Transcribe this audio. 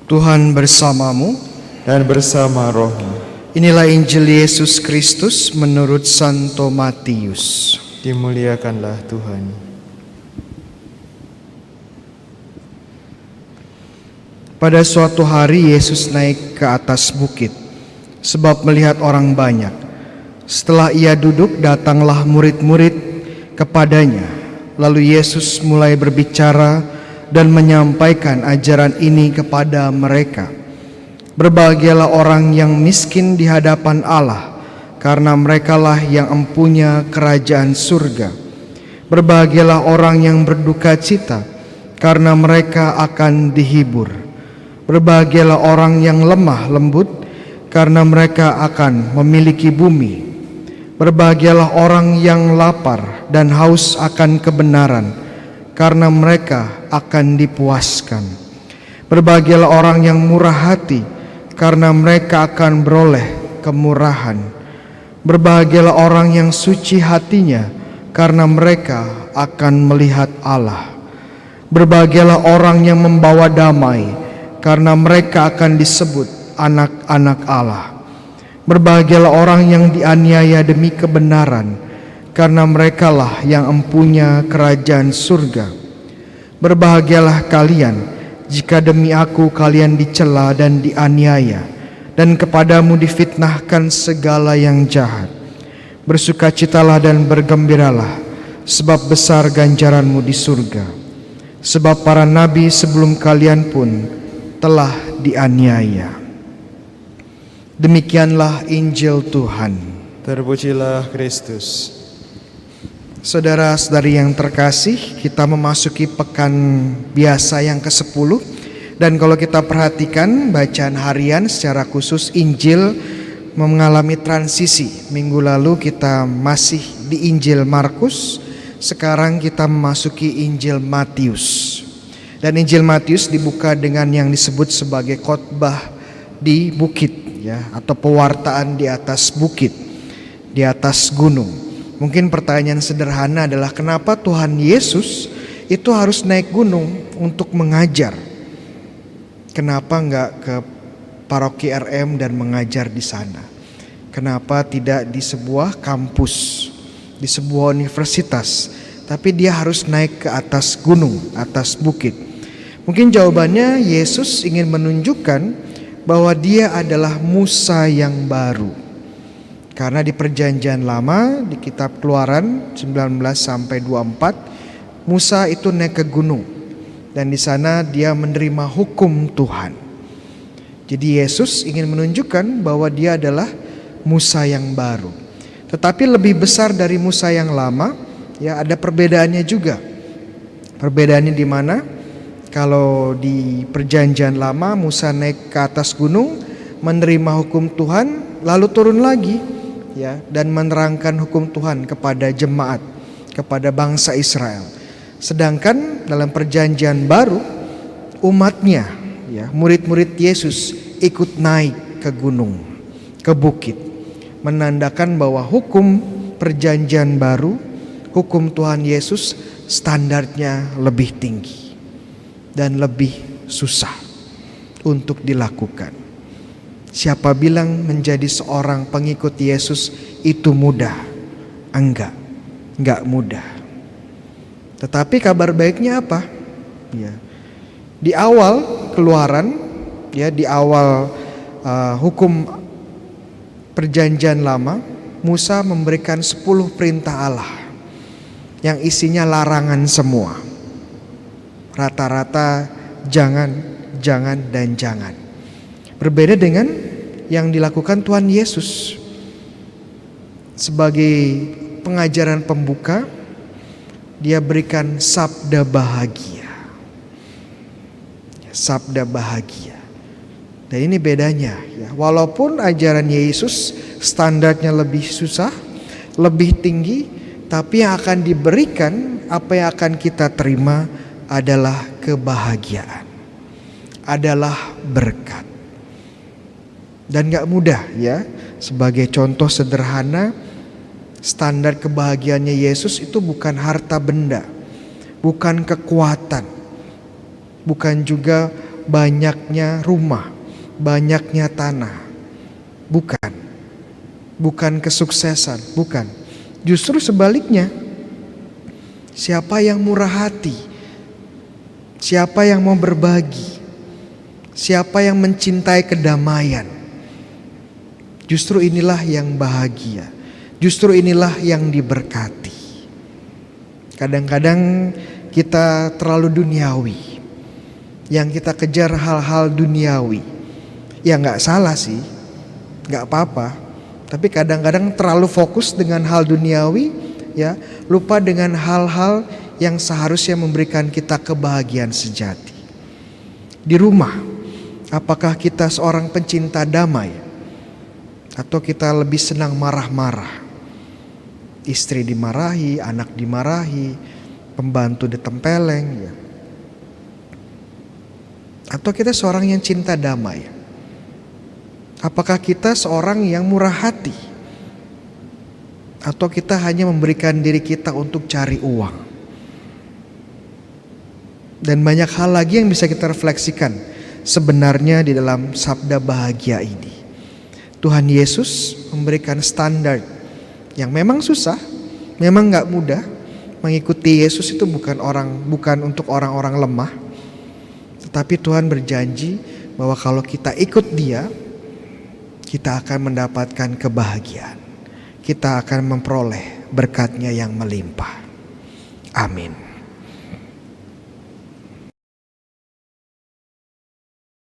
Tuhan bersamamu dan bersama rohmu. Inilah Injil Yesus Kristus menurut Santo Matius. Dimuliakanlah Tuhan. Pada suatu hari Yesus naik ke atas bukit, sebab melihat orang banyak. Setelah ia duduk, datanglah murid-murid kepadanya. Lalu Yesus mulai berbicara dan menyampaikan ajaran ini kepada mereka. Berbahagialah orang yang miskin di hadapan Allah, karena merekalah yang empunya kerajaan surga. Berbahagialah orang yang berduka cita, karena mereka akan dihibur. Berbahagialah orang yang lemah lembut, karena mereka akan memiliki bumi. Berbahagialah orang yang lapar dan haus akan kebenaran, karena mereka akan dipuaskan. Berbahagialah orang yang murah hati, karena mereka akan beroleh kemurahan. Berbahagialah orang yang suci hatinya, karena mereka akan melihat Allah. Berbahagialah orang yang membawa damai, karena mereka akan disebut anak-anak Allah. Berbahagialah orang yang dianiaya demi kebenaran, karena merekalah yang empunya kerajaan surga. Berbahagialah kalian jika demi aku kalian dicela dan dianiaya, dan kepadamu difitnahkan segala yang jahat. Bersukacitalah dan bergembiralah, sebab besar ganjaranmu di surga. Sebab para nabi sebelum kalian pun telah dianiaya. Demikianlah Injil Tuhan. Terpujilah Kristus. Saudara-saudari yang terkasih, kita memasuki pekan biasa yang ke-10. Dan kalau kita perhatikan bacaan harian secara khusus Injil mengalami transisi. Minggu lalu kita masih di Injil Markus, sekarang kita memasuki Injil Matius. Dan Injil Matius dibuka dengan yang disebut sebagai khotbah di bukit, ya, atau pewartaan di atas bukit, di atas gunung. Mungkin pertanyaan sederhana adalah kenapa Tuhan Yesus itu harus naik gunung untuk mengajar? Kenapa enggak ke paroki RM dan mengajar di sana? Kenapa tidak di sebuah kampus, di sebuah universitas, tapi dia harus naik ke atas gunung, atas bukit? Mungkin jawabannya Yesus ingin menunjukkan bahwa dia adalah Musa yang baru. Karena di perjanjian lama, di kitab Keluaran 19-24, Musa itu naik ke gunung. Dan di sana dia menerima hukum Tuhan. Jadi Yesus ingin menunjukkan bahwa dia adalah Musa yang baru. Tetapi lebih besar dari Musa yang lama, ya, ada perbedaannya juga. Perbedaannya di mana? Kalau di perjanjian lama Musa naik ke atas gunung, menerima hukum Tuhan, lalu turun lagi, ya, dan menerangkan hukum Tuhan kepada jemaat, kepada bangsa Israel. Sedangkan dalam perjanjian baru, umatnya, ya, murid-murid Yesus ikut naik ke gunung, ke bukit, menandakan bahwa hukum perjanjian baru, hukum Tuhan Yesus standarnya lebih tinggi dan lebih susah untuk dilakukan. Siapa bilang menjadi seorang pengikut Yesus itu mudah? Enggak mudah. Tetapi kabar baiknya apa? Ya, di awal Keluaran, ya, di awal hukum perjanjian lama, Musa memberikan 10 perintah Allah yang isinya larangan semua. Rata-rata jangan, dan jangan. Berbeda dengan yang dilakukan Tuhan Yesus. Sebagai pengajaran pembuka, dia berikan sabda bahagia. Sabda bahagia. Dan ini bedanya, ya. Walaupun ajaran Yesus standarnya lebih susah, lebih tinggi, tapi yang akan diberikan, apa yang akan kita terima adalah kebahagiaan, adalah berkat. Dan gak mudah, ya. Sebagai contoh sederhana, standar kebahagiaannya Yesus itu bukan harta benda, bukan kekuatan, bukan juga banyaknya rumah, banyaknya tanah. Bukan. Bukan kesuksesan, bukan. Justru sebaliknya. Siapa yang murah hati, siapa yang mau berbagi, siapa yang mencintai kedamaian, justru inilah yang bahagia. Justru inilah yang diberkati. Kadang-kadang kita terlalu duniawi. Yang kita kejar hal-hal duniawi. Ya gak salah sih, gak apa-apa. Tapi kadang-kadang terlalu fokus dengan hal duniawi, ya, lupa dengan hal-hal yang seharusnya memberikan kita kebahagiaan sejati. Di rumah, apakah kita seorang pencinta damai? Atau kita lebih senang marah-marah? Istri dimarahi, anak dimarahi, pembantu ditempeleng, ya. Atau kita seorang yang cinta damai? Apakah kita seorang yang murah hati? Atau kita hanya memberikan diri kita untuk cari uang? Dan banyak hal lagi yang bisa kita refleksikan sebenarnya di dalam sabda bahagia ini. Tuhan Yesus memberikan standar yang memang susah, memang gak mudah. Mengikuti Yesus itu bukan untuk orang-orang lemah. Tetapi Tuhan berjanji bahwa kalau kita ikut Dia, kita akan mendapatkan kebahagiaan. Kita akan memperoleh berkat-Nya yang melimpah. Amin.